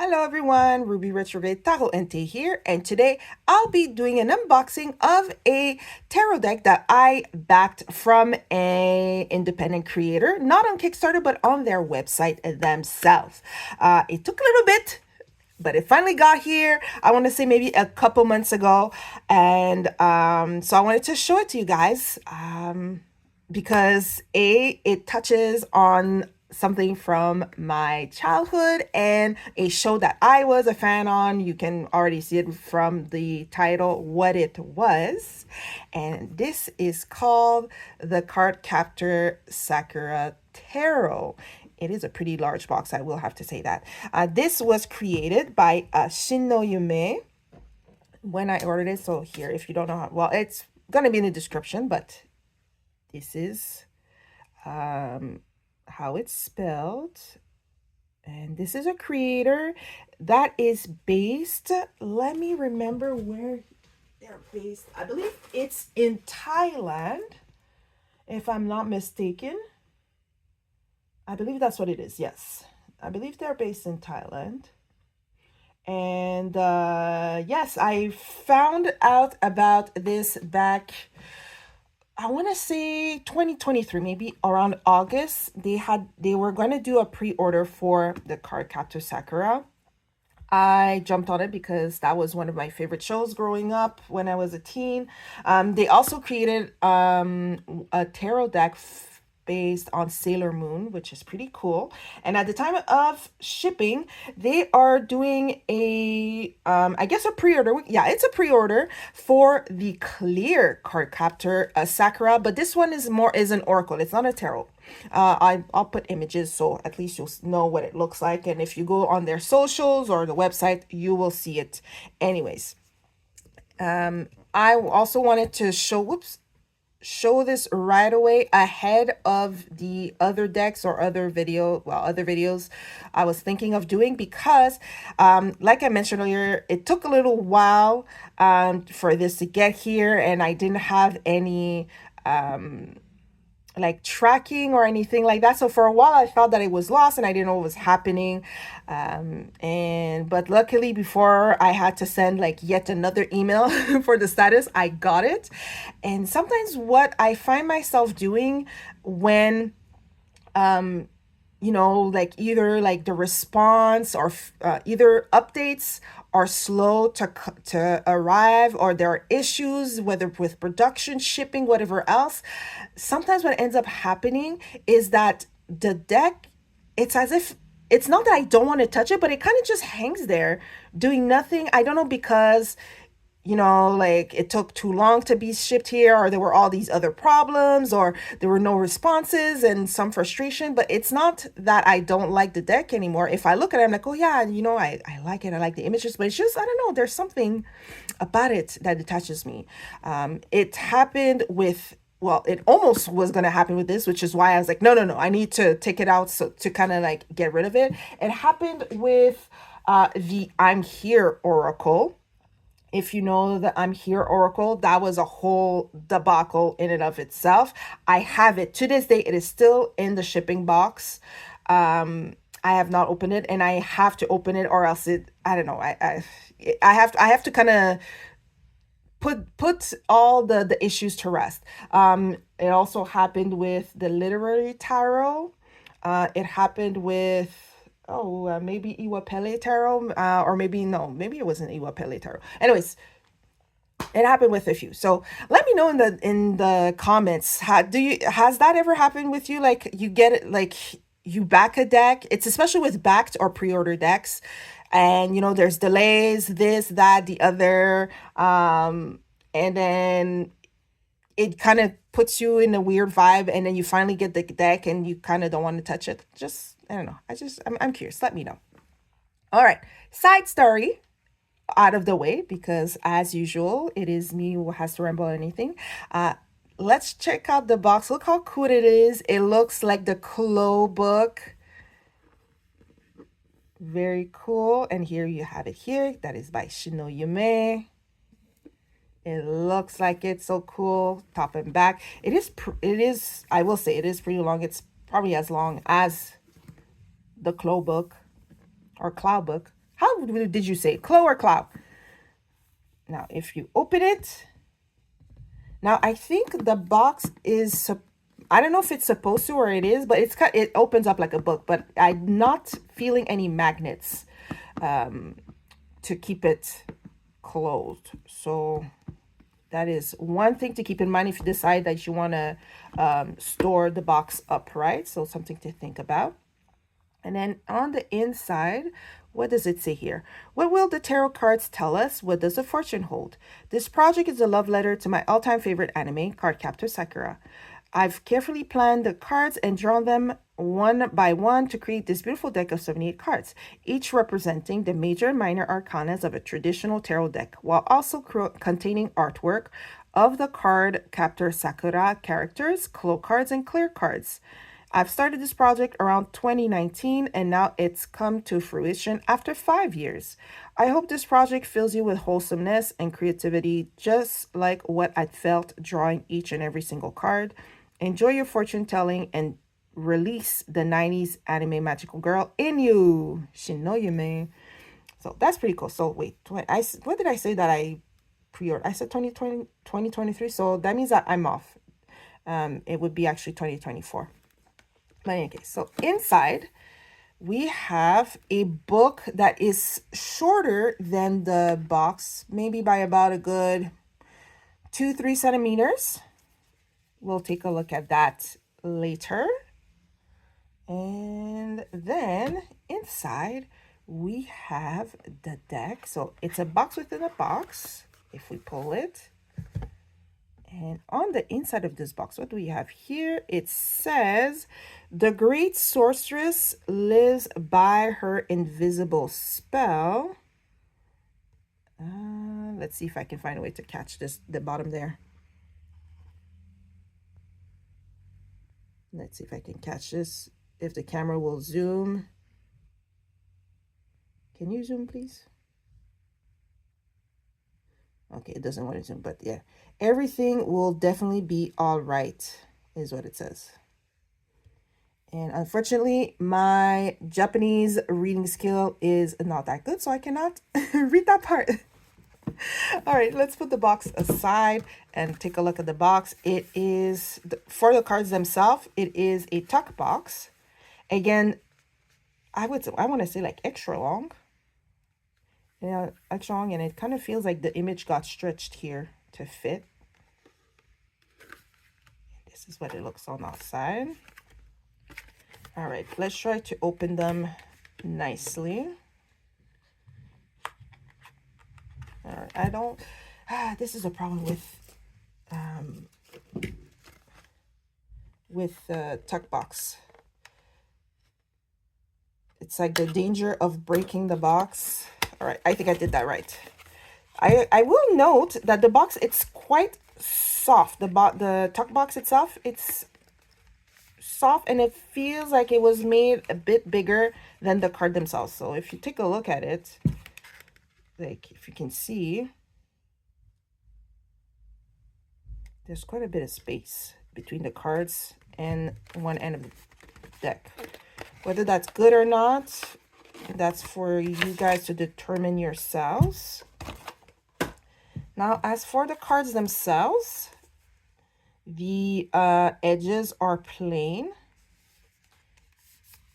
Hello everyone, Ruby Retrograde Tarot Ente here, and today I'll be doing an unboxing of a tarot deck that I backed from an independent creator, not on Kickstarter, but on their website themselves. It took a little bit, but it finally got here. I want to say maybe a couple months ago, and so I wanted to show it to you guys. Because it touches on something from my childhood and a show that I was a fan on. You can already see it from the title, what it was. And this is called the Card Captor Sakura Tarot. It is a pretty large box, I will have to say that. This was created by Shinnoyume when I ordered it. So here, if you don't know how, well, it's gonna be in the description, but this is how it's spelled. And this is a creator that is based, let me remember where they're based. I believe it's in Thailand, if I'm not mistaken. I believe that's what it is. Yes, I believe they're based in Thailand. And yes, I found out about this back, I want to say 2023, maybe around August. They were going to do a pre-order for the Card Captor Sakura. I jumped on it because that was one of my favorite shows growing up when I was a teen. They also created a tarot deck based on Sailor Moon, which is pretty cool. And at the time of shipping, they are doing a, I guess a pre-order. Yeah, it's a pre-order for the clear Card Captor Sakura, but this one is an oracle. It's not a tarot. I'll put images so at least you'll know what it looks like. And if you go on their socials or the website, you will see it. Anyways, I also wanted to show this right away ahead of the other decks or other videos I was thinking of doing, because like I mentioned earlier, it took a little while for this to get here, and I didn't have any like tracking or anything like that. So for a while I thought that it was lost and I didn't know what was happening. But luckily, before I had to send like yet another email for the status, I got it. And sometimes what I find myself doing when like either like the response or either updates are slow to arrive, or there are issues, whether with production, shipping, whatever else. Sometimes what ends up happening is that the deck, it's as if, it's not that I don't want to touch it, but it kind of just hangs there doing nothing. I don't know, because like it took too long to be shipped here, or there were all these other problems, or there were no responses and some frustration. But it's not that I don't like the deck anymore. If I look at it, I'm like, oh yeah, I like it. I like the images, but it's just, I don't know, there's something about it that detaches me. It happened with, well, it almost was going to happen with this, which is why I was like, no, I need to take it out, so to kind of like get rid of it. It happened with the I'm Here Oracle. If you know the I'm Here Oracle, that was a whole debacle in and of itself. I have it to this day. It is still in the shipping box. I have not opened it, and I have to open it, or else I don't know. I have to kind of put all the issues to rest. It also happened with the literary tarot. It happened with, maybe Iwapele Tarot, or maybe no, maybe it wasn't Iwapele Tarot. Anyways, it happened with a few. So let me know in the comments. Has that ever happened with you? Like you get it, like you back a deck. It's especially with backed or pre-order decks, and there's delays, this, that, the other, and then it kind of puts you in a weird vibe, and then you finally get the deck and you kind of don't want to touch it. Just, I don't know. I'm curious. Let me know. All right. Side story out of the way, because as usual, it is me who has to ramble on anything. Let's check out the box. Look how cool it is. It looks like the Clow book. Very cool. And here you have it here. That is by Shinnoyume. It looks like it's so cool, top and back. It is, I will say, it is pretty long. It's probably as long as the Clow book or Cloud book. How did you say? Clow or Clow? Now, if you open it, now I think the box is, I don't know if it's supposed to or it is, but it opens up like a book, but I'm not feeling any magnets to keep it closed. So that is one thing to keep in mind if you decide that you want to store the box upright. So something to think about. And then on the inside, what does it say here? What will the tarot cards tell us? What does the fortune hold? This project is a love letter to my all-time favorite anime, Cardcaptor Sakura. I've carefully planned the cards and drawn them one by one to create this beautiful deck of 78 cards, each representing the major and minor arcanas of a traditional tarot deck, while also containing artwork of the Card Captor Sakura characters, Clow Cards, and Clear Cards. I've started this project around 2019 and now it's come to fruition after 5 years. I hope this project fills you with wholesomeness and creativity, just like what I felt drawing each and every single card. Enjoy your fortune telling and release the 90s anime magical girl in you, Shinnoyume. So that's pretty cool. So wait, what did I say that I pre-ordered? I said 2023, so that means that I'm off. It would be actually 2024. But in any case, so inside we have a book that is shorter than the box, maybe by about a good 2-3 centimeters. We'll take a look at that later. And then inside we have the deck. So it's a box within a box. If we pull it, and on the inside of this box, what do we have here? It says, the great sorceress lives by her invisible spell. Let's see if I can find a way to catch the bottom there. Let's see if I can catch this. If the camera will zoom. Can you zoom, please? Okay, it doesn't want to zoom, but yeah. Everything will definitely be all right, is what it says. And unfortunately, my Japanese reading skill is not that good, so I cannot read that part. All right, let's put the box aside and take a look at the box. It is, for the cards themselves, it is a tuck box. Again, I want to say like extra long. Yeah, extra long, and it kind of feels like the image got stretched here to fit. This is what it looks on outside. All right, let's try to open them nicely. All right, I don't, this is a problem with the tuck box. It's like the danger of breaking the box. All right, I think I did that right. I will note that the box, it's quite soft. The tuck box itself, it's soft, and it feels like it was made a bit bigger than the card themselves. So if you take a look at it, like if you can see, there's quite a bit of space between the cards and one end of the deck. Whether that's good or not, that's for you guys to determine yourselves. Now, as for the cards themselves, the edges are plain.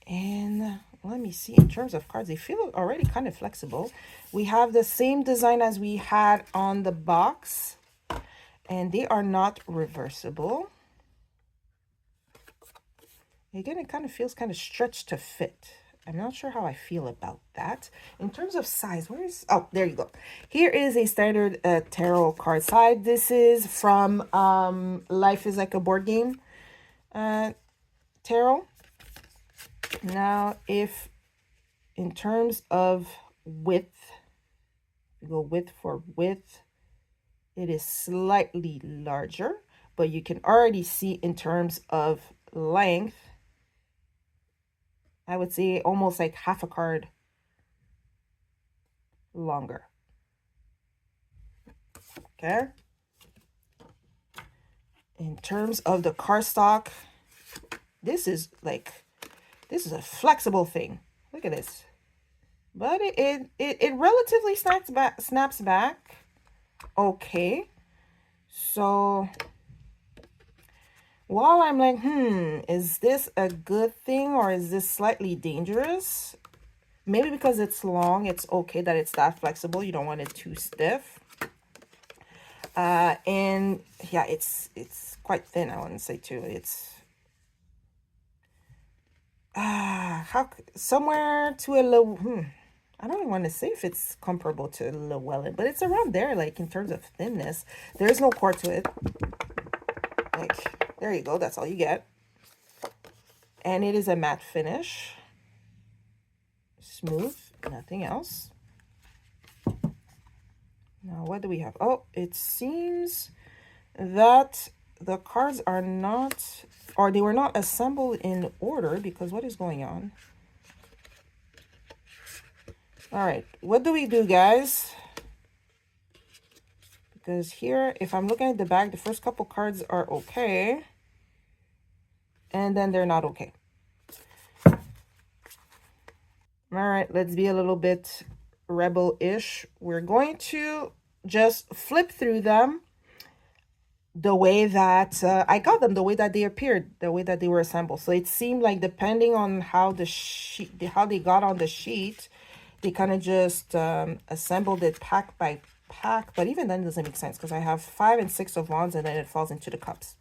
And let me see, in terms of cards, they feel already kind of flexible. We have the same design as we had on the box, and they are not reversible. Again, it kind of feels kind of stretched to fit. I'm not sure how I feel about that. In terms of size, oh, there you go. Here is a standard tarot card side. This is from Life is Like a Board Game tarot. Now, if in terms of width, we go width for width, it is slightly larger, but you can already see in terms of length, I would say almost like half a card longer. Okay. In terms of the cardstock, this is a flexible thing. Look at this. but it relatively snaps back okay. So while I'm like, is this a good thing or is this slightly dangerous? Maybe because it's long, it's okay that it's that flexible. You don't want it too stiff. And yeah, it's quite thin, I want to say too. It's how somewhere to a low. I don't even want to say if it's comparable to Llewellyn, but it's around there, like in terms of thinness. There's no core to it. Like, there you go. That's all you get. And it is a matte finish. Smooth, nothing else. Now, what do we have? Oh, it seems that the cards are not, or they were not assembled in order, because what is going on? All right, what do we do, guys? Because here, if I'm looking at the back, the first couple cards are okay. And then they're not okay. All right, let's be a little bit rebel-ish. We're going to just flip through them the way that I got them, the way that they appeared, the way that they were assembled. So it seemed like depending on how the sheet, how they got on the sheet, they kind of just assembled it pack by pack. But even then, it doesn't make sense because I have 5 and 6 of wands and then it falls into the cups.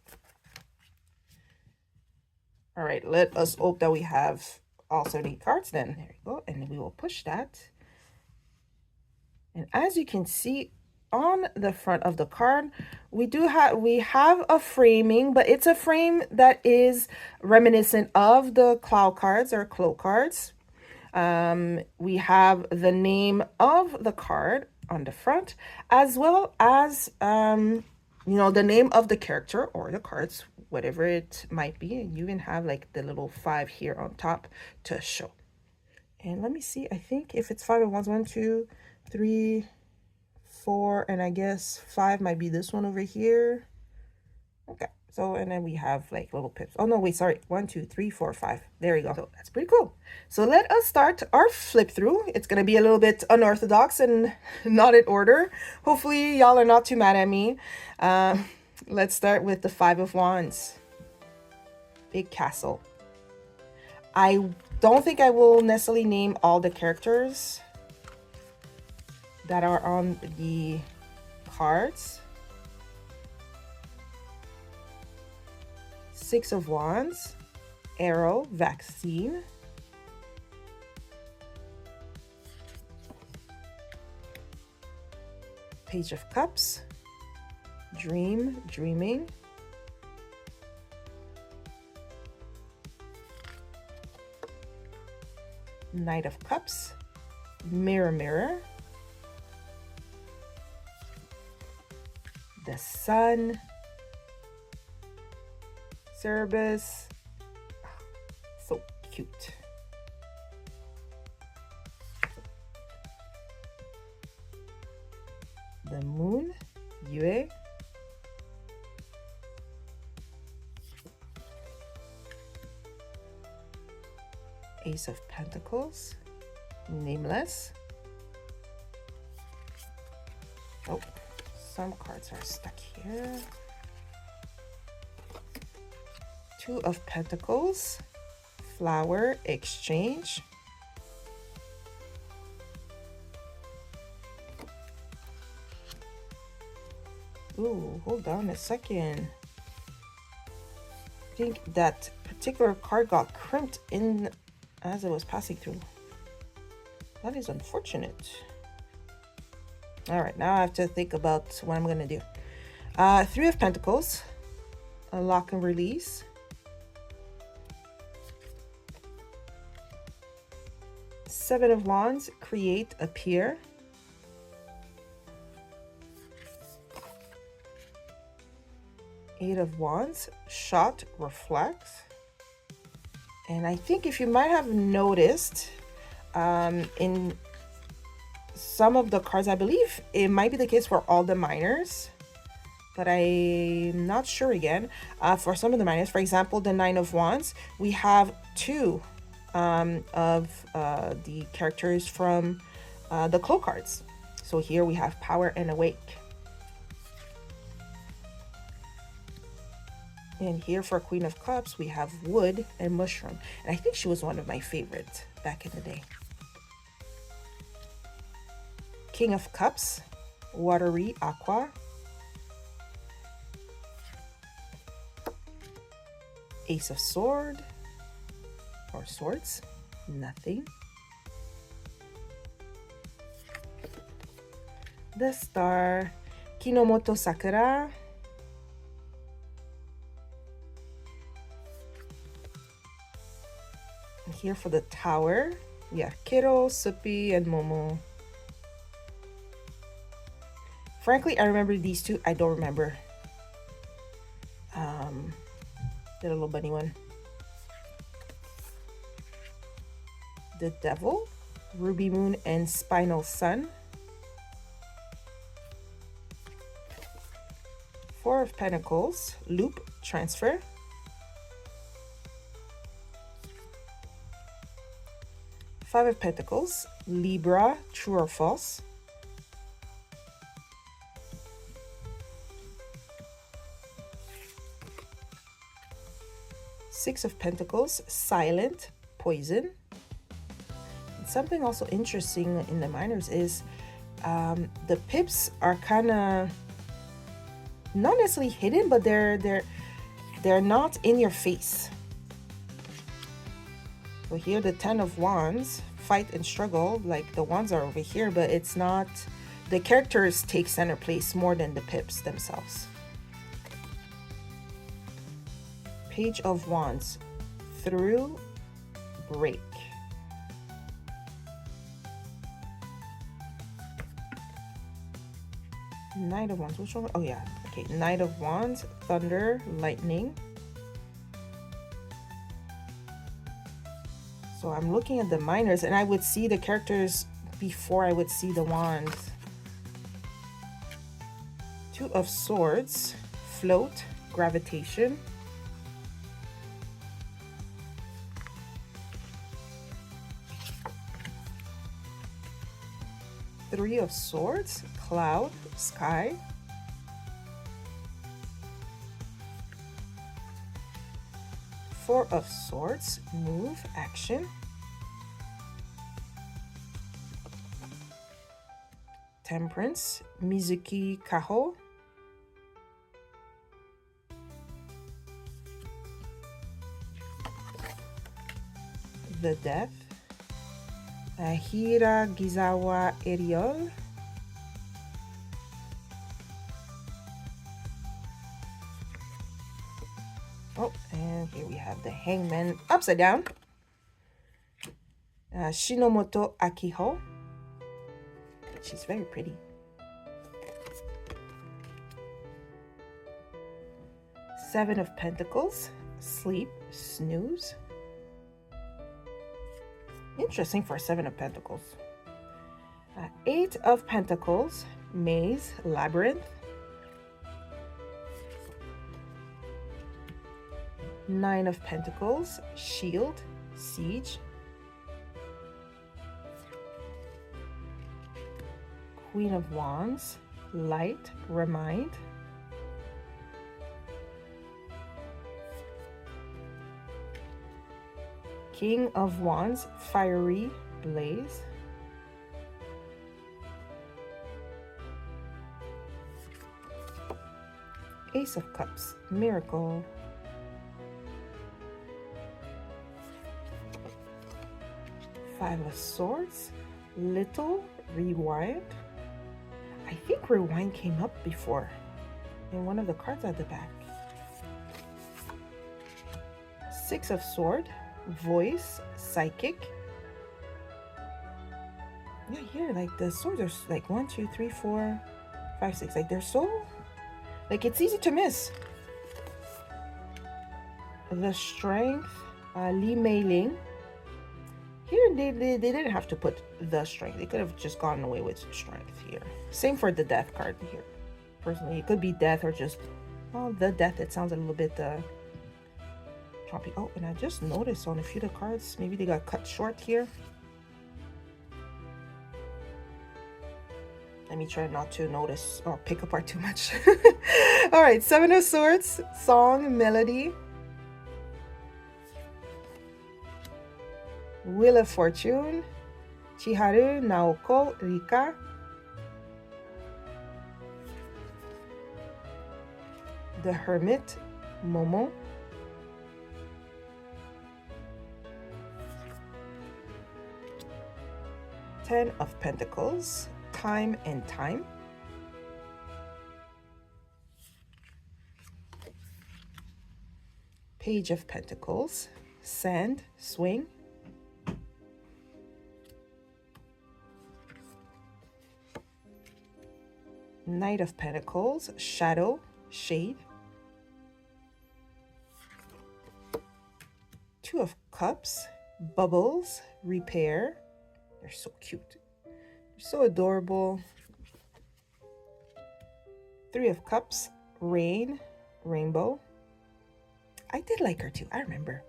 All right, let us hope that we have all 70 cards then. There you go. And we will push that. And as you can see on the front of the card, we have a framing, but it's a frame that is reminiscent of the Clow Cards or Clow Cards. We have the name of the card on the front, as well as you know, the name of the character or the cards, whatever it might be. And you even have like the little 5 here on top to show. And let me see, I think if it's 5 of wands, 1, 2, 3, 4, and I guess 5 might be this one over here. Okay, so and then we have like little pips. Oh no, wait, sorry, 1, 2, 3, 4, 5. There you go. So that's pretty cool. So let us start our flip through. It's gonna be a little bit unorthodox and not in order. Hopefully y'all are not too mad at me. Let's start with the 5 of wands. Big castle. I don't think I will necessarily name all the characters that are on the cards. 6 of wands, arrow, vaccine. Page of cups, dream, dreaming. Knight of cups, mirror, mirror. The sun, Cerberus, so cute. The moon, Yue. Ace of Pentacles, nameless. Oh, some cards are stuck here. 2 of Pentacles, flower, exchange. Ooh, hold on a second. I think that particular card got crimped in as it was passing through. That is unfortunate. All right, now I have to think about what I'm gonna do. 3 of Pentacles, a lock and release. 7 of wands, create, appear. 8 of wands, shot, reflect. And I think if you might have noticed, in some of the cards, I believe it might be the case for all the minors, but I'm not sure again. For some of the minors, for example, the 9 of wands, we have 2 of the characters from the Clow Cards. So here we have Power and Awake. And here for Queen of Cups, we have Wood and Mushroom. And I think she was one of my favorites back in the day. King of Cups, Watery Aqua. Ace of Sword, or Swords, nothing. The Star, Kinomoto Sakura. And here for the Tower, we have Kiro, Suppi, and Momo. Frankly, I remember these two. I don't remember the little bunny one. The Devil, Ruby Moon, and Spinal Sun. Four of Pentacles, Loop, Transfer. Five of Pentacles, Libra, True or False. Six of Pentacles, Silent, Poison. And something also interesting in the minors is the pips are kind of not necessarily hidden, but they're not in your face. So here the 10 of Wands, Fight and Struggle, like the wands are over here, but it's not, the characters take center place more than the pips themselves. Page of Wands, Through, Break. Knight of Wands, which one? Oh yeah, okay. Knight of Wands, Thunder, Lightning. So I'm looking at the minors and I would see the characters before I would see the wands. Two of Swords, Float, Gravitation. Three of Swords, Cloud, Sky. Four of Swords, Move, Action. Temperance, Mizuki Kaho. The Death, Hiragizawa Eriol. Oh, and here we have the Hangman upside down. Shinomoto Akiho. She's very pretty. Seven of Pentacles, Sleep, Snooze. Interesting for Seven of Pentacles. Eight of Pentacles, Maze, Labyrinth. Nine of Pentacles, Shield, Siege. Queen of Wands, Light, Remind. King of Wands, Fiery, Blaze. Ace of Cups, Miracle. Five of Swords, Little, Rewind. I think Rewind came up before in one of the cards at the back. Six of Sword, Voice, Psychic. Yeah, here, like the swords are like 1, 2, 3, 4, 5, 6. Like they're so, like it's easy to miss. The Strength, Li Mei Ling. Here, they didn't have to put the Strength. They could have just gone away with Strength here. Same for the Death card here. Personally, it could be Death or just, well, the Death. It sounds a little bit, trying Copy. Oh, and I just noticed on a few of the cards, maybe they got cut short here. Let me try not to notice or pick apart too much. All right, Seven of Swords, song, melody. Wheel of Fortune, Chiharu, Naoko, Rika. The Hermit, Momo. Ten of Pentacles, Time and Time. Page of Pentacles, Sand, Swing. Knight of Pentacles, Shadow, Shade. Two of Cups, Bubbles, Repair. They're so cute. They're so adorable. Three of Cups, Rain, Rainbow. I did like her too, I remember.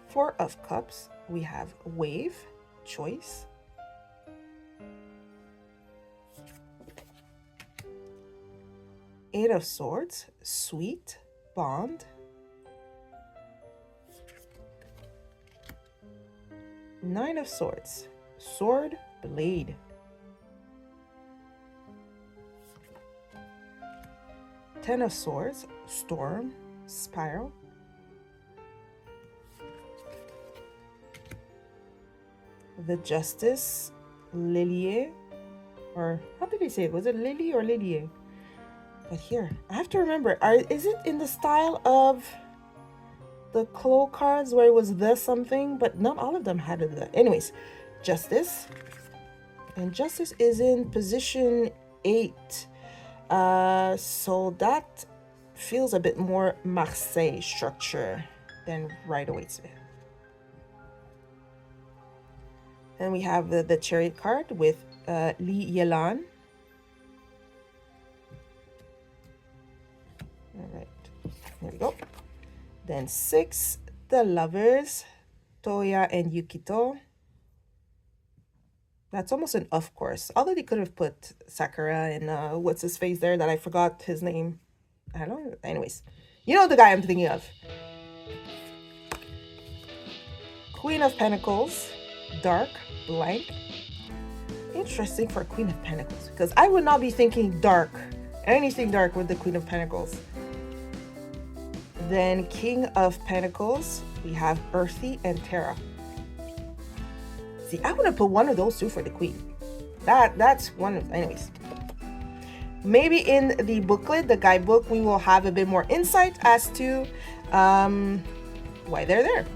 Four of Cups, we have Wave, Choice. Eight of Swords, Sweet, Bond. Nine of Swords, Sword, Blade. Ten of Swords, Storm, Spiral. The Justice, Lilie, or how did they say it? Was it Lily or Lilie? But here, I have to remember, is it in the style of the Clow cards where it was the something? But not all of them had it the. Anyways, Justice. And Justice is in position 8. So that feels a bit more Marseille structure than Rider-Waite. Then we have the Chariot card with Li Yelan. All right, there we go. Then 6, the Lovers, Toya and Yukito. That's almost an of course. Although they could have put Sakura and what's his face there that I forgot his name. I don't know. Anyways, you know the guy I'm thinking of. Queen of Pentacles, Dark, Blank. Interesting for Queen of Pentacles because I would not be thinking dark, anything dark with the Queen of Pentacles. Then King of Pentacles, we have Earthy and Terra. See, I want to put one of those two for the Queen. That's one of, anyways. Maybe in the booklet, the guidebook, we will have a bit more insight as to why they're there.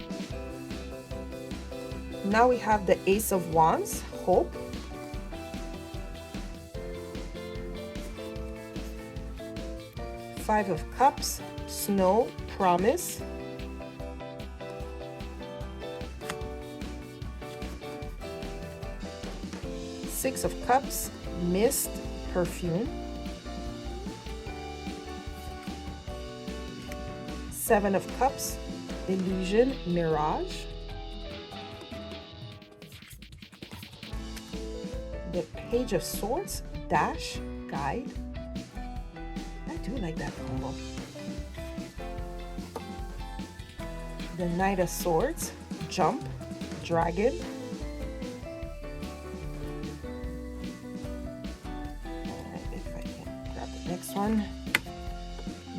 Now we have the Ace of Wands, Hope. Five of Cups, Snow, Promise. Six of Cups, Mist, Perfume. Seven of Cups, Illusion, Mirage. The Page of Swords, Dash, Guide. I do like that combo. The Knight of Swords, Jump, Dragon. If I can grab the next one.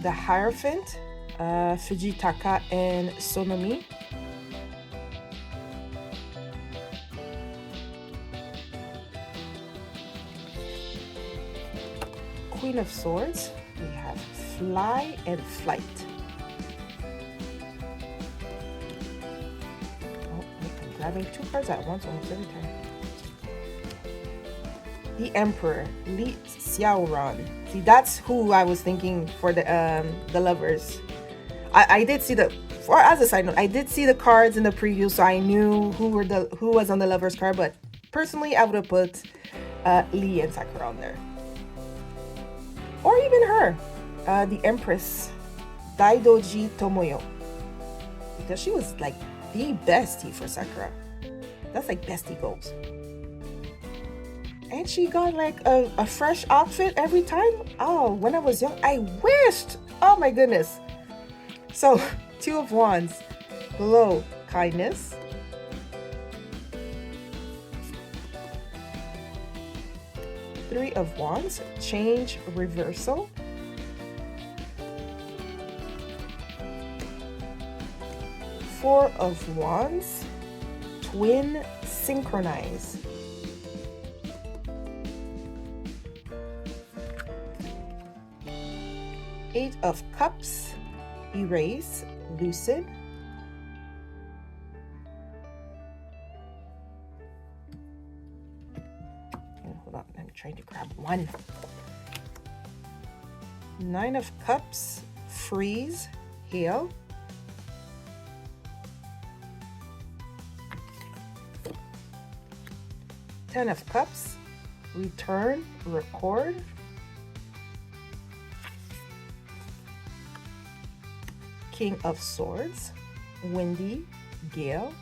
The Hierophant, Fujitaka and Sonomi. Queen of Swords, we have Fly and Flight. Oh, I'm grabbing two cards at once almost every time. The Emperor, Li Xiaoran. See, that's who I was thinking for the Lovers. I did see the, or as a side note, I did see the cards in the preview, so I knew who was on the Lovers card. But personally, I would have put Lee and Sakura on there. Or even her, the Empress. Daidoji Tomoyo. Because she was like the bestie for Sakura. That's like bestie goals. And she got like a fresh outfit every time. Oh, when I was young, I wished. Oh my goodness. So, Two of Wands, glow, kindness. Three of Wands, change, reversal. Four of Wands, twin, synchronize. Eight of Cups, erase, lucid. Hold on, I'm trying to grab one. Nine of Cups, freeze, heal. Ten of Cups, return, record. King of Swords, windy, gale.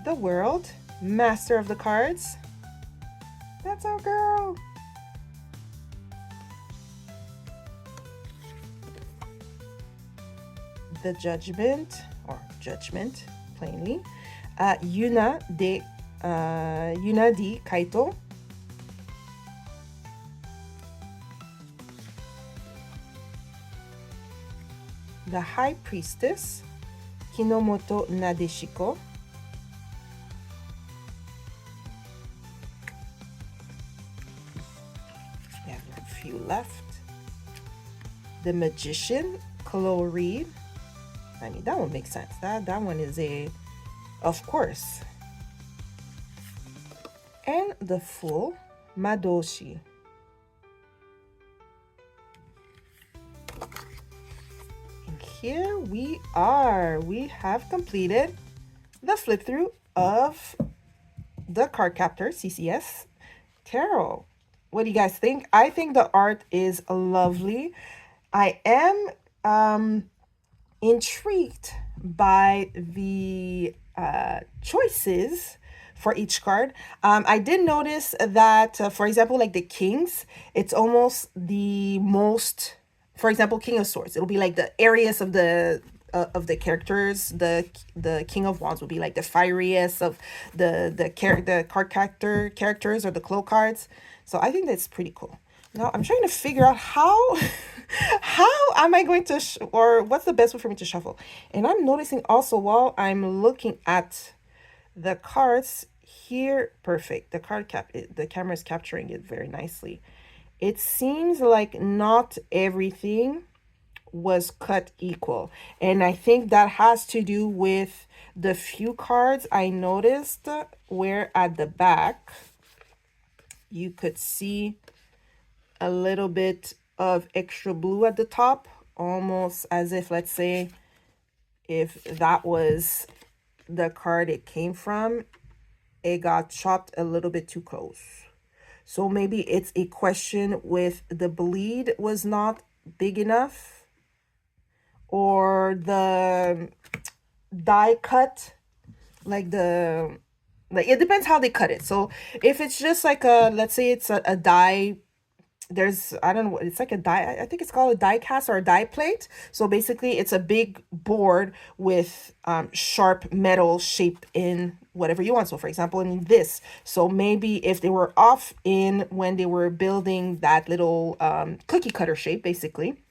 The World, master of the cards. That's our girl. The Judgment, or Judgment, plainly. Yuna di Kaito. The High Priestess, Kinomoto Nadeshiko. We have a few left. The Magician, Clow Reed. I mean, that one makes sense. That one is of course. And the Fool, Madoshi. Here we are. We have completed the flip through of the Card Captor CCS Tarot. What do you guys think? I think the art is lovely. I am intrigued by the choices for each card. I did notice that, for example, like the Kings, it's almost the most. For example, King of Swords, it'll be like the areas of the characters. The King of Wands will be like the fieriest of the Card Captor characters or the Clow cards. So I think that's pretty cool. Now I'm trying to figure out how am I going to or what's the best way for me to shuffle. And I'm noticing also while I'm looking at the cards here, perfect. The camera is capturing it very nicely. It seems like not everything was cut equal. And I think that has to do with the few cards I noticed where at the back, you could see a little bit of extra blue at the top, almost as if, let's say, if that was the card it came from, it got chopped a little bit too close. So maybe it's a question with the bleed was not big enough, or the die cut, like it depends how they cut it. So if it's just like let's say it's a die, I don't know, it's like a die, I think it's called a die cast or a die plate. So basically it's a big board with sharp metal shaped in whatever you want. So for example, in this, so maybe if they were off in when they were building that little cookie cutter shape, basically,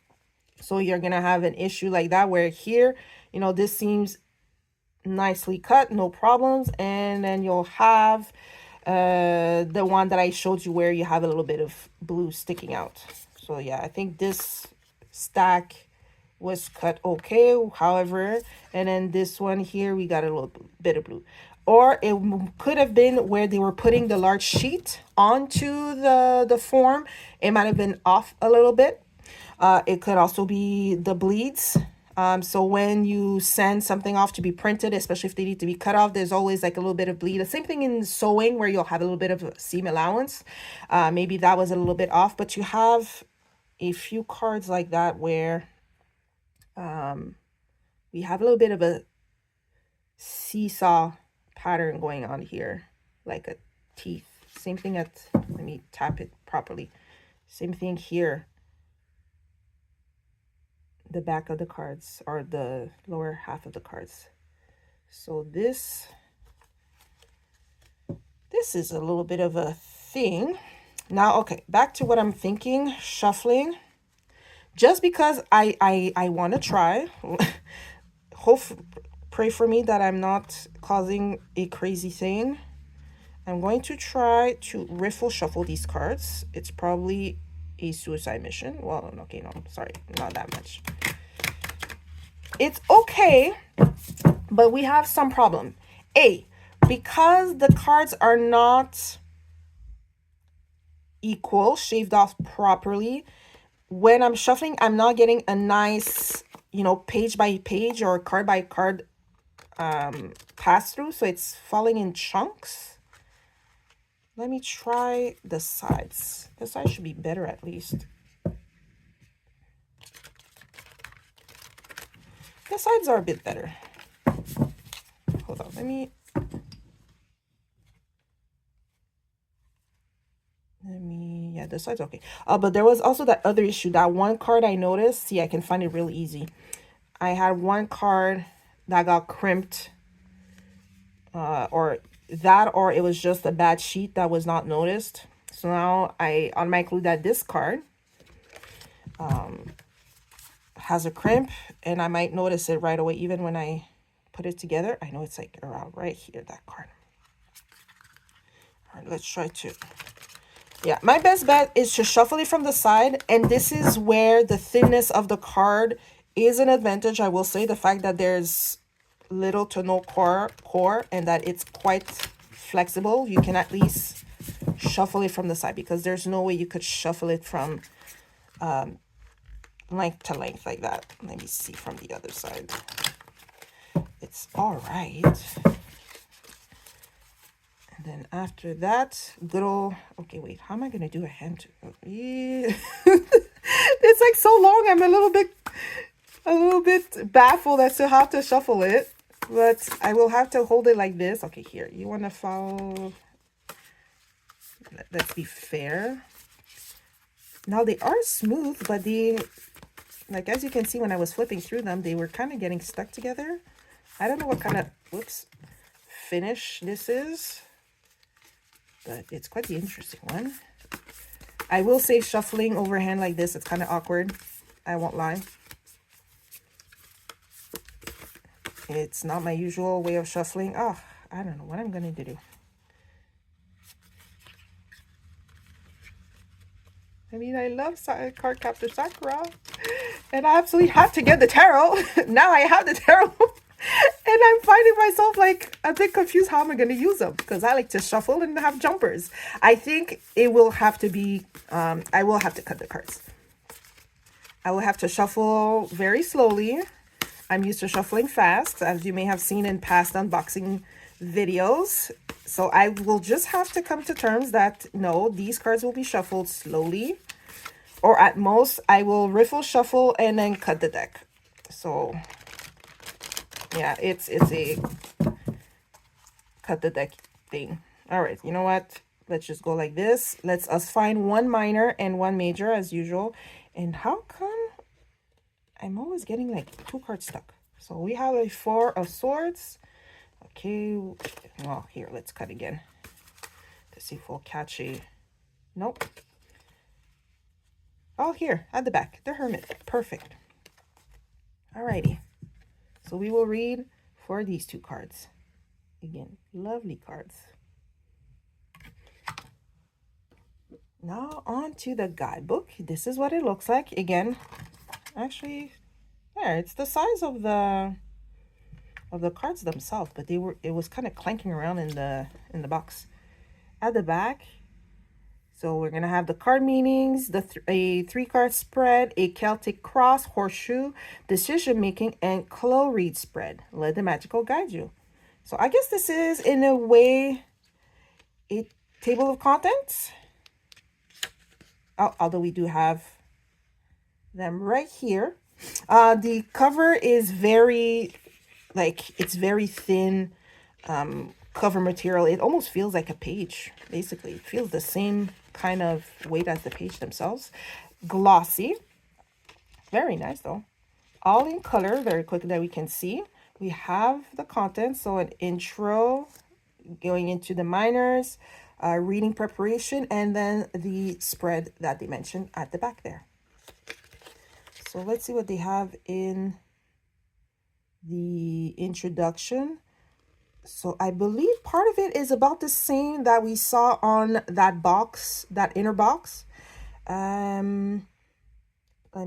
so you're gonna have an issue like that, where here, this seems nicely cut, no problems, and then you'll have the one that I showed you where you have a little bit of blue sticking out. So yeah, I think this stack was cut okay, however, and then this one here, we got a little bit of blue. Or it could have been where they were putting the large sheet onto the form. It might have been off a little bit. It could also be the bleeds. So when you send something off to be printed, especially if they need to be cut off, there's always like a little bit of bleed. The same thing in sewing where you'll have a little bit of a seam allowance. Maybe that was a little bit off, but you have a few cards like that where we have a little bit of a seesaw pattern going on here, like a teeth. Same thing at, let me tap it properly. Same thing here. The back of the cards, or the lower half of the cards. So this is a little bit of a thing. Now, okay, back to what I'm thinking, shuffling. Just because I want to try, pray for me that I'm not causing a crazy thing. I'm going to try to riffle shuffle these cards. It's probably a suicide mission. Well, okay, no, sorry, not that much. It's okay, but we have some problem. Because the cards are not equal, shaved off properly, when I'm shuffling, I'm not getting a nice, you know, page by page or card by card pass through. So it's falling in chunks. Let me try the sides. The sides should be better at least. The sides are a bit better. Hold on, yeah, the side's okay. But there was also that other issue. That one card I noticed, see, I can find it really easy. I had one card that got crimped, or it was just a bad sheet that was not noticed. So now I automatically that this card has a crimp, and I might notice it right away even when I put it together. I know it's like around right here, that card. All right, let's try to, yeah, my best bet is to shuffle it from the side, and this is where the thinness of the card is an advantage. I will say the fact that there's little to no core and that it's quite flexible. You can at least shuffle it from the side, because there's no way you could shuffle it from length to length like that. Let me see from the other side. It's all right. And then after that, good old, okay, wait, how am I gonna do a hand? Yeah. It's like so long. I'm a little bit baffled as to how to shuffle it, but I will have to hold it like this. Okay, here, you want to follow. Let's be fair. Now they are smooth, but like, as you can see, when I was flipping through them, they were kind of getting stuck together. I don't know what kind of, finish this is, but it's quite the interesting one. I will say shuffling overhand like this, it's kind of awkward. I won't lie. It's not my usual way of shuffling. Oh, I don't know what I'm going to do. I mean, I love Card Captor Sakura, and I absolutely have to get the tarot. Now I have the tarot, and I'm finding myself like a bit confused how am I going to use them, because I like to shuffle and have jumpers. I think it will have to be, I will have to cut the cards. I will have to shuffle very slowly. I'm used to shuffling fast, as you may have seen in past unboxing videos. So I will just have to come to terms that no, these cards will be shuffled slowly, or at most I will riffle shuffle and then cut the deck. So yeah, it's a cut the deck thing. All right, you know what? Let's just go like this. Let's us find one minor and one major as usual. And how come I'm always getting like two cards stuck? So we have a 4 of swords. Okay, well, here, let's cut again to see if we'll catch a, nope. Oh, here, at the back, the Hermit, perfect. Alrighty, so we will read for these two cards. Again, lovely cards. Now on to the guidebook. This is what it looks like. Again, actually, there, it's the size of the cards themselves, but it was kind of clanking around in the box. At the back, So we're going to have the card meanings, a 3-card spread, a Celtic cross, horseshoe, decision making, and Clow read spread. Let the magical guide you. So I guess this is, in a way, a table of contents. Although we do have them right here. The cover is very, like, it's very thin cover material. It almost feels like a page, basically. It feels the same kind of weight as the page themselves. Glossy. Very nice, though. All in color, very quickly that we can see. We have the contents, so an intro, going into the minors, reading preparation, and then the spread that they mentioned at the back there. So let's see what they have in the introduction. So I believe part of it is about the same that we saw on that box, that inner box. Let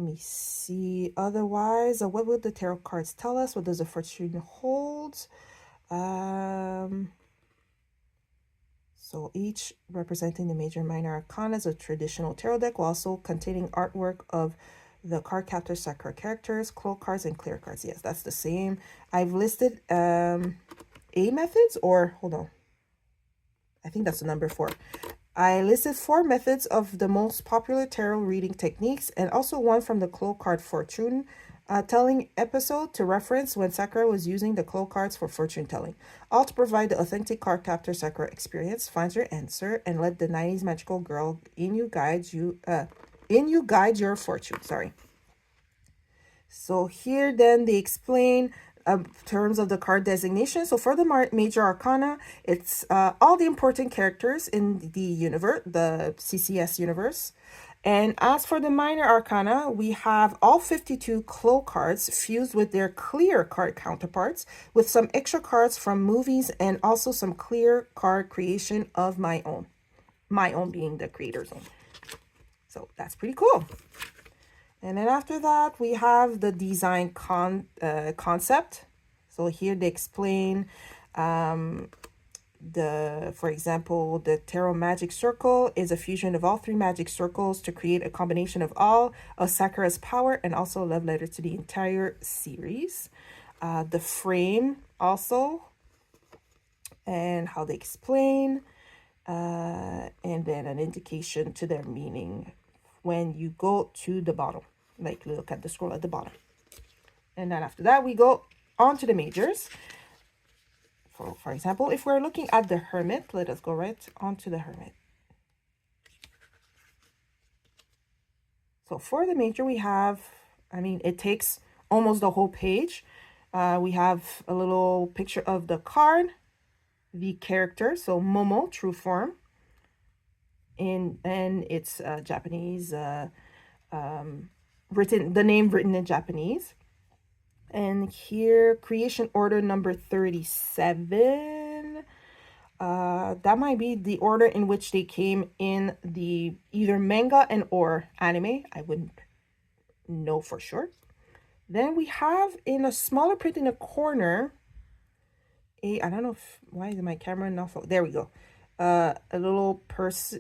me see. Otherwise, what would the tarot cards tell us? What does the fortune hold? So each representing the major and minor arcana is a traditional tarot deck, while also containing artwork of the Card Captor Sakura characters, Clow Cards, and Clear Cards. Yes, that's the same. I've listed A methods, or hold on. I think that's the number 4. I listed 4 methods of the most popular tarot reading techniques, and also one from the Clow Card Fortune telling episode to reference when Sakura was using the Clow cards for fortune telling. All to provide the authentic Card Captor Sakura experience. Find your answer and let the 90s magical girl in you guide your fortune. Sorry. So here then they explain terms of the card designation. So for the major arcana, it's all the important characters in the universe, the CCS universe. And as for the minor arcana, we have all 52 Clow cards fused with their clear card counterparts, with some extra cards from movies and also some clear card creation of my own. My own being the creator's own. So that's pretty cool. And then after that, we have the design concept. So here they explain for example, the Tarot Magic Circle is a fusion of all 3 magic circles to create a combination of all of Sakura's power and also a love letter to the entire series. The frame also, and how they explain, and then an indication to their meaning when you go to the bottom, like look at the scroll at the bottom. And then after that, we go on to the majors. For example, if we're looking at the Hermit, let us go right onto the Hermit. So for the major, we have, I mean, it takes almost the whole page. We have a little picture of the card, the character, so Momo, true form, and it's Japanese, written, the name written in Japanese. And here, creation order number 37. That might be the order in which they came in the either manga and or anime. I wouldn't know for sure. Then we have in a smaller print in the corner, I don't know why is my camera not there we go. A little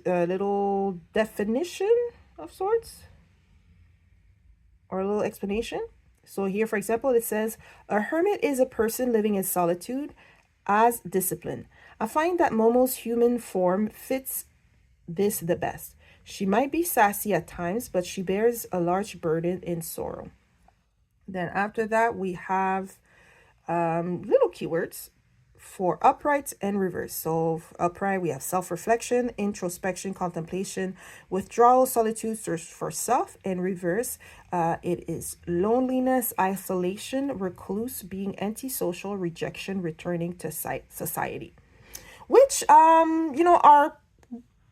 little definition of sorts, or a little explanation. So here, for example, it says, a hermit is a person living in solitude as discipline. I find that Momo's human form fits this the best. She might be sassy at times, but she bears a large burden in sorrow. Then after that, we have little keywords for upright and reverse. So upright, we have self-reflection, introspection, contemplation, withdrawal, solitude, search for self. And reverse, it is loneliness, isolation, recluse, being antisocial, rejection, returning to society, which are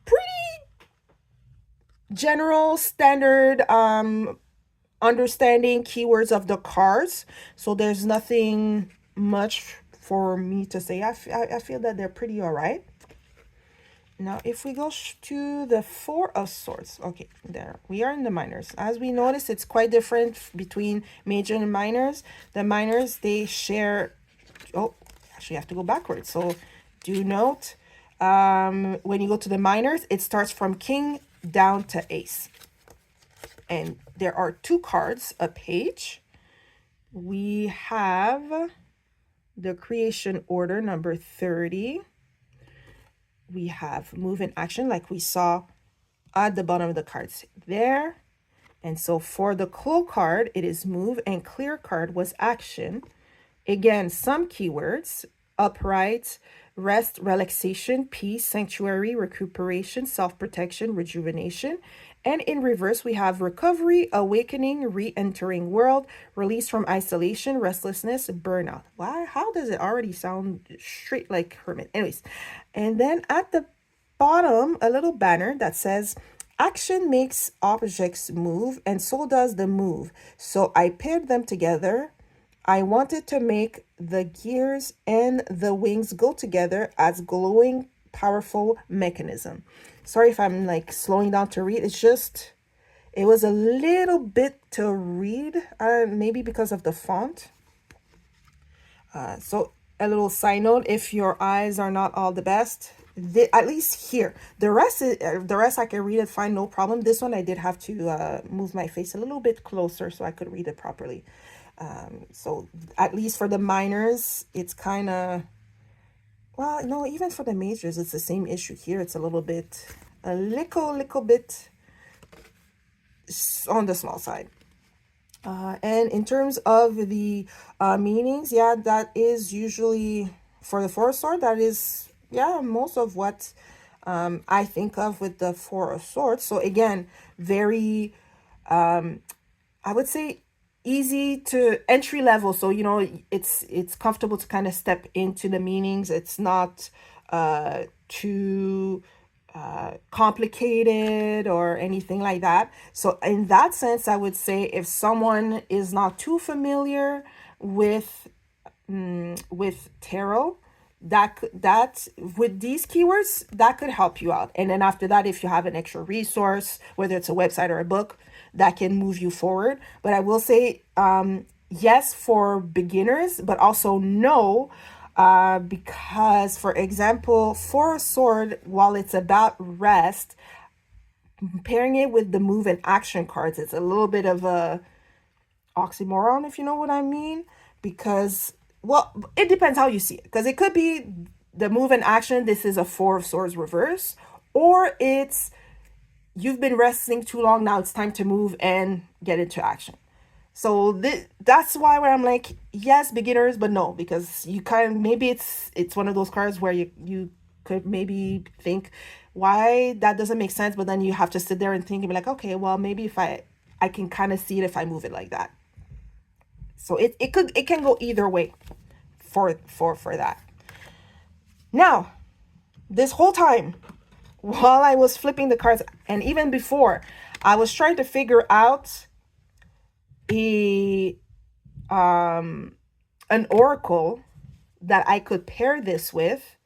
pretty general, standard understanding keywords of the cards. So there's nothing much for me to say. I feel that they're pretty all right. Now, if we go to the 4 of Swords, okay, there we are in the minors. As we notice, it's quite different between major and minors. The minors, they share, oh, actually I have to go backwards. So do note, When you go to the minors, it starts from king down to ace. And there are 2 cards a page. We have the creation order number 30. We have move and action like we saw at the bottom of the cards there. And so for the Clow card, it is move, and clear card was action. Again, some keywords: upright, rest, relaxation, peace, sanctuary, recuperation, self-protection, rejuvenation. And in reverse, we have recovery, awakening, re-entering world, release from isolation, restlessness, burnout. Why? How does it already sound straight like hermit? Anyways, and then at the bottom, a little banner that says, action makes objects move, and so does the move. So I paired them together. I wanted to make the gears and the wings go together as glowing, powerful mechanism. Sorry if I'm like slowing down to read. It's just, it was a little bit to read, maybe because of the font. So a little side note, if your eyes are not all the best, at least here, the rest I can read it fine, no problem. This one I did have to move my face a little bit closer so I could read it properly. So at least for the minors, it's kind of, well, no, even for the majors, it's the same issue here. It's a little bit, a little bit on the small side. And in terms of the meanings, yeah, that is usually for the Four of Swords. That is, yeah, most of what I think of with the Four of Swords. So again, very, I would say, easy to entry level. So, you know, it's comfortable to kind of step into the meanings. It's not too complicated or anything like that. So in that sense, I would say if someone is not too familiar with tarot, that with these keywords, that could help you out. And then after that, if you have an extra resource, whether it's a website or a book, that can move you forward. But I will say yes for beginners, but also no, because, for example, for a sword, while it's about rest, pairing it with the move and action cards, it's a little bit of a oxymoron, if you know what I mean. Because, well, it depends how you see it. Because it could be the move and action, this is a Four of Swords reverse, or it's you've been resting too long, now it's time to move and get into action. So that's why where I'm like, yes, beginners, but no, because you kind of, maybe it's one of those cards where you could maybe think why that doesn't make sense, but then you have to sit there and think and be like, okay, well, maybe if I can kind of see it if I move it like that. So it can go either way for that. Now, this whole time while I was flipping the cards, and even before, I was trying to figure out an oracle that I could pair this with.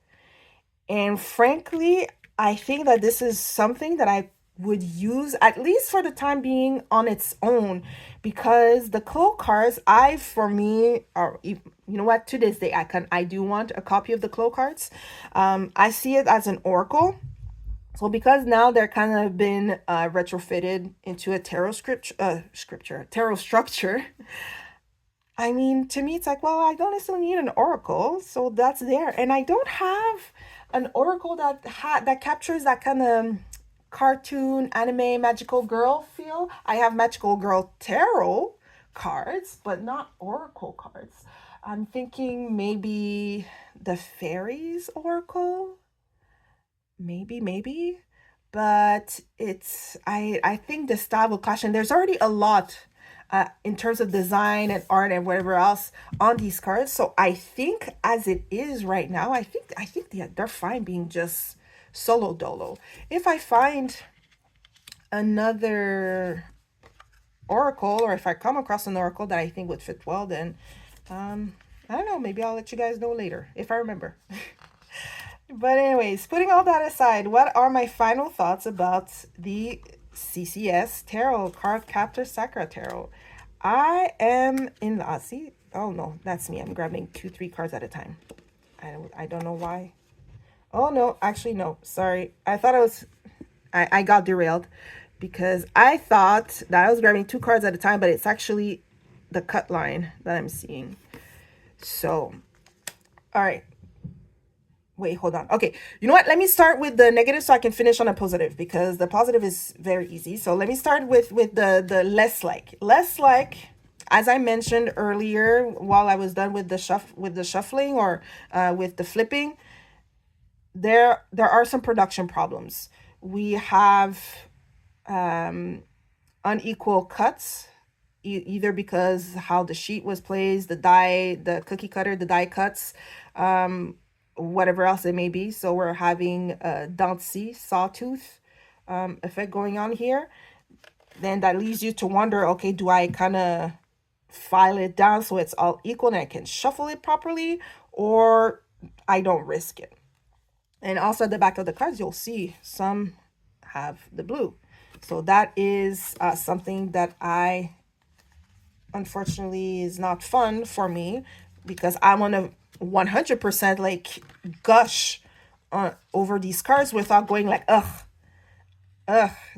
And frankly, I think that this is something that I would use, at least for the time being, on its own, because the Clow cards, for me, or you know what, to this day, I do want a copy of the Clow cards. I see it as an oracle. So because now they're kind of been retrofitted into a tarot tarot structure. I mean, to me, it's like, well, I don't necessarily need an oracle, so that's there. And I don't have an oracle that captures that kind of cartoon, anime, magical girl feel. I have magical girl tarot cards, but not oracle cards. I'm thinking maybe the fairies oracle. Maybe, but I think the style will clash, and there's already a lot in terms of design and art and whatever else on these cards. So I think as it is right now, I think they're fine being just solo dolo. If I find another oracle, or if I come across an oracle that I think would fit well, then I don't know, maybe I'll let you guys know later if I remember. But anyways, putting all that aside, what are my final thoughts about the CCS Tarot, Card Captor Sakura Tarot? I am in the, oh no, that's me. I'm grabbing 2-3 cards at a time. I don't know why. Oh no, actually no. Sorry. I thought I got derailed because I thought that I was grabbing two cards at a time, but it's actually the cut line that I'm seeing. So, all right. Wait, hold on. Okay, you know what? Let me start with the negative so I can finish on a positive because the positive is very easy. So let me start with the less like. Less like, as I mentioned earlier, while I was done with the shuffling or with the flipping, there are some production problems. We have unequal cuts, either because how the sheet was placed, the die, the cookie cutter, the die cuts, whatever else it may be. So we're having a dents sawtooth effect going on here. Then that leads you to wonder, okay, do I kind of file it down so it's all equal and I can shuffle it properly, or I don't risk it? And also at the back of the cards, you'll see some have the blue. So that is something that I, unfortunately, is not fun for me because I want to 100% like gush over these cards without going like, ugh,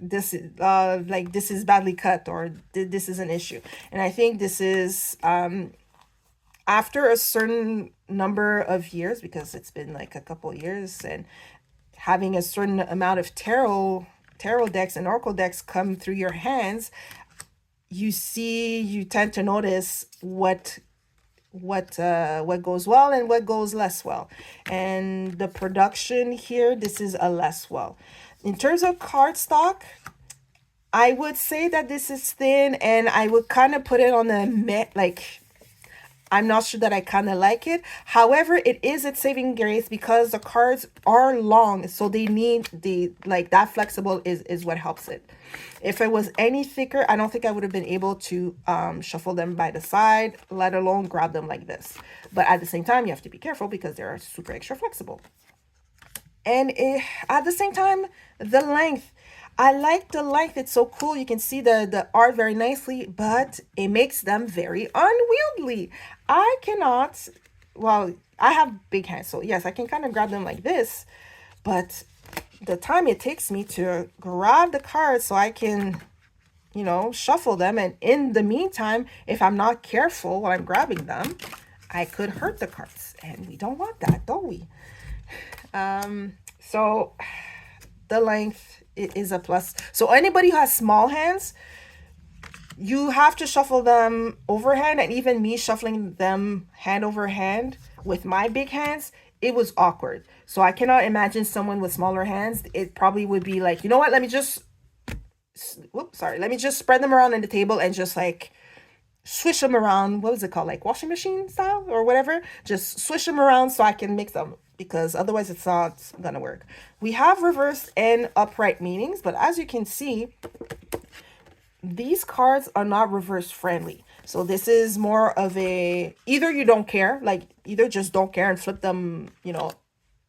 this is like this is badly cut, or this is an issue. And I think this is after a certain number of years, because it's been like a couple years, and having a certain amount of tarot decks and oracle decks come through your hands, you tend to notice what goes well and what goes less well. And the production here, this is a less well. In terms of card stock, I would say that this is thin, and I would kind of put it on the like, I'm not sure that I kind of like it. However, it is its saving grace because the cards are long, so they need the like that flexible is what helps it. If it was any thicker, I don't think I would have been able to shuffle them by the side, let alone grab them like this. But at the same time, you have to be careful because they're super extra flexible. And at the same time, the length. I like the length. It's so cool. You can see the art very nicely, but it makes them very unwieldy. I cannot, well, I have big hands, so yes, I can kind of grab them like this, but the time it takes me to grab the cards so I can, shuffle them, and in the meantime, if I'm not careful while I'm grabbing them, I could hurt the cards, and we don't want that, don't we? So the length is a plus. So anybody who has small hands, you have to shuffle them overhand, and even me shuffling them hand over hand with my big hands, it was awkward. So I cannot imagine someone with smaller hands. It probably would be like, you know what, let me just spread them around on the table and just like swish them around. What was it called? Like washing machine style or whatever. Just swish them around so I can mix them, because otherwise it's not gonna work. We have reversed and upright meanings, but as you can see, these cards are not reverse friendly. So this is more of a, either you don't care, like either just don't care and flip them,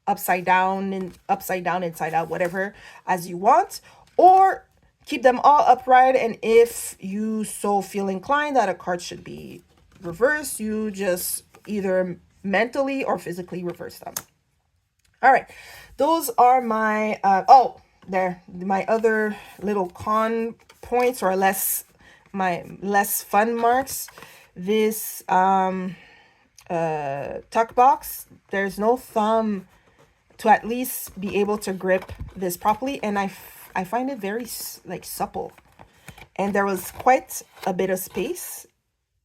upside down, inside out, whatever as you want, or keep them all upright. And if you so feel inclined that a card should be reversed, you just either mentally or physically reverse them. All right, those are my my other little con points, or my less fun marks. This tuck box, there's no thumb to at least be able to grip this properly, and I find it very like supple, and there was quite a bit of space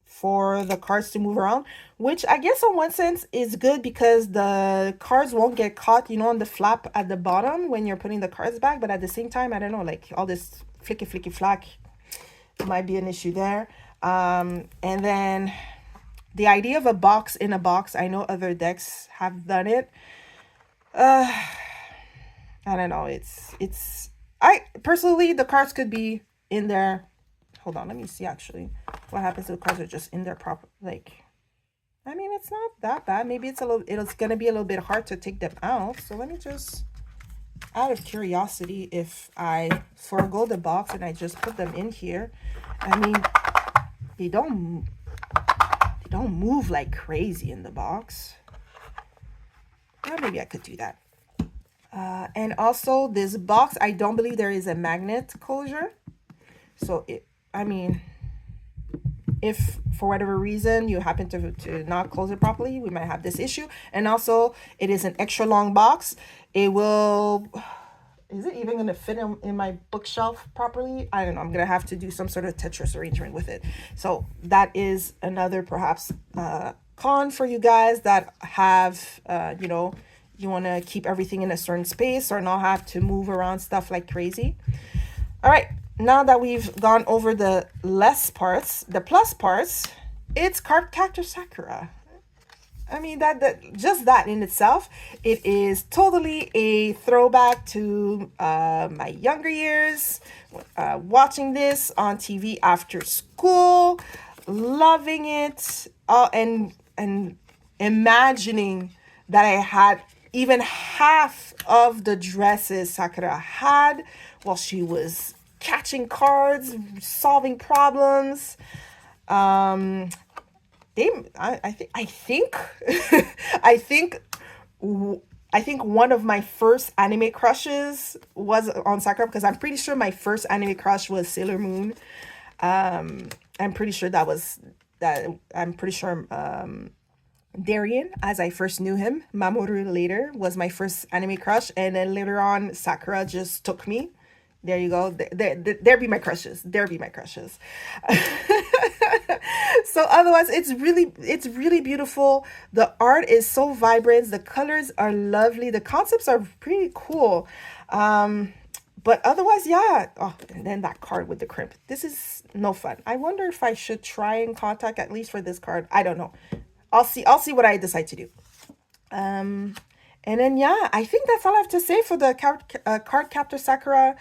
for the cards to move around, which I guess in one sense is good because the cards won't get caught, on the flap at the bottom when you're putting the cards back. But at the same time, I don't know, like all this flicky flack might be an issue there. And then the idea of a box in a box, I know other decks have done it. I don't know. I personally, the cards could be in there. Hold on, let me see actually what happens if the cards are just in there proper. Like, I mean, it's not that bad. Maybe it's gonna be a little bit hard to take them out. So let me just, out of curiosity, if I forego the box and I just put them in here, I mean, they don't move like crazy in the box. Or maybe I could do that. And also this box, I don't believe there is a magnet closure. So I mean, if for whatever reason you happen to not close it properly, we might have this issue. And also it is an extra long box. It will, is it even going to fit in my bookshelf properly? I don't know. I'm going to have to do some sort of Tetris arrangement with it. So that is another perhaps con for you guys that have, you know, you want to keep everything in a certain space or not have to move around stuff like crazy. All right, now that we've gone over the less parts, the plus parts, it's Card Captor Sakura. I mean, that just that in itself, it is totally a throwback to my younger years, watching this on TV after school, loving it, and imagining that I had even half of the dresses Sakura had while she was catching cards, solving problems. Um, I think I think I think one of my first anime crushes was on Sakura, because I'm pretty sure my first anime crush was Sailor Moon. I'm pretty sure that was that. I'm pretty sure Darien, as I first knew him, Mamoru later was my first anime crush, and then later on Sakura just took me. There you go. There be my crushes. There be my crushes. So otherwise, it's really beautiful. The art is so vibrant. The colors are lovely. The concepts are pretty cool. But otherwise, yeah. Oh, and then that card with the crimp. This is no fun. I wonder if I should try and contact at least for this card. I don't know. I'll see what I decide to do. Um, and then yeah, I think that's all I have to say for the Card Captor Sakura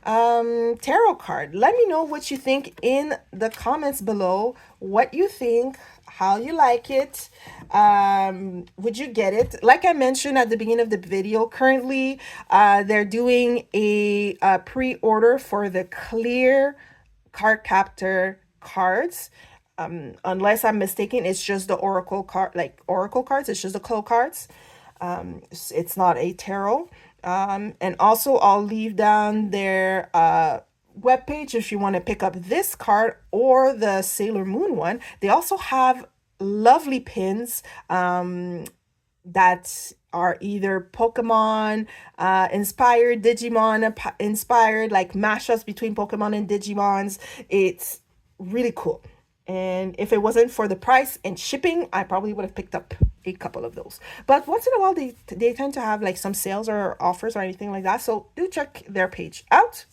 tarot card. Let me know what you think in the comments below. What you think, how you like it. Would you get it? Like I mentioned at the beginning of the video, currently they're doing a pre-order for the clear Card Captor cards. Unless I'm mistaken, it's just the oracle card, like oracle cards. It's just the Clow Cards. It's not a tarot. And also I'll leave down their webpage if you want to pick up this card or the Sailor Moon one. They also have lovely pins that are either Pokemon inspired, Digimon inspired, like mashups between Pokemon and Digimons. It's really cool. And if it wasn't for the price and shipping, I probably would have picked up a couple of those. But once in a while, they tend to have like some sales or offers or anything like that. So do check their page out.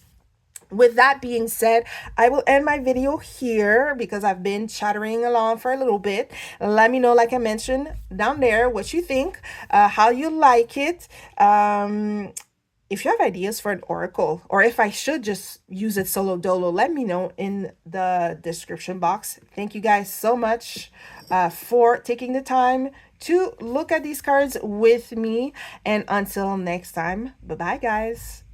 With that being said, I will end my video here because I've been chattering along for a little bit. Let me know, like I mentioned down there, what you think, how you like it. If you have ideas for an oracle, or if I should just use it solo dolo, let me know in the description box. Thank you guys so much for taking the time to look at these cards with me. And until next time, bye bye, guys.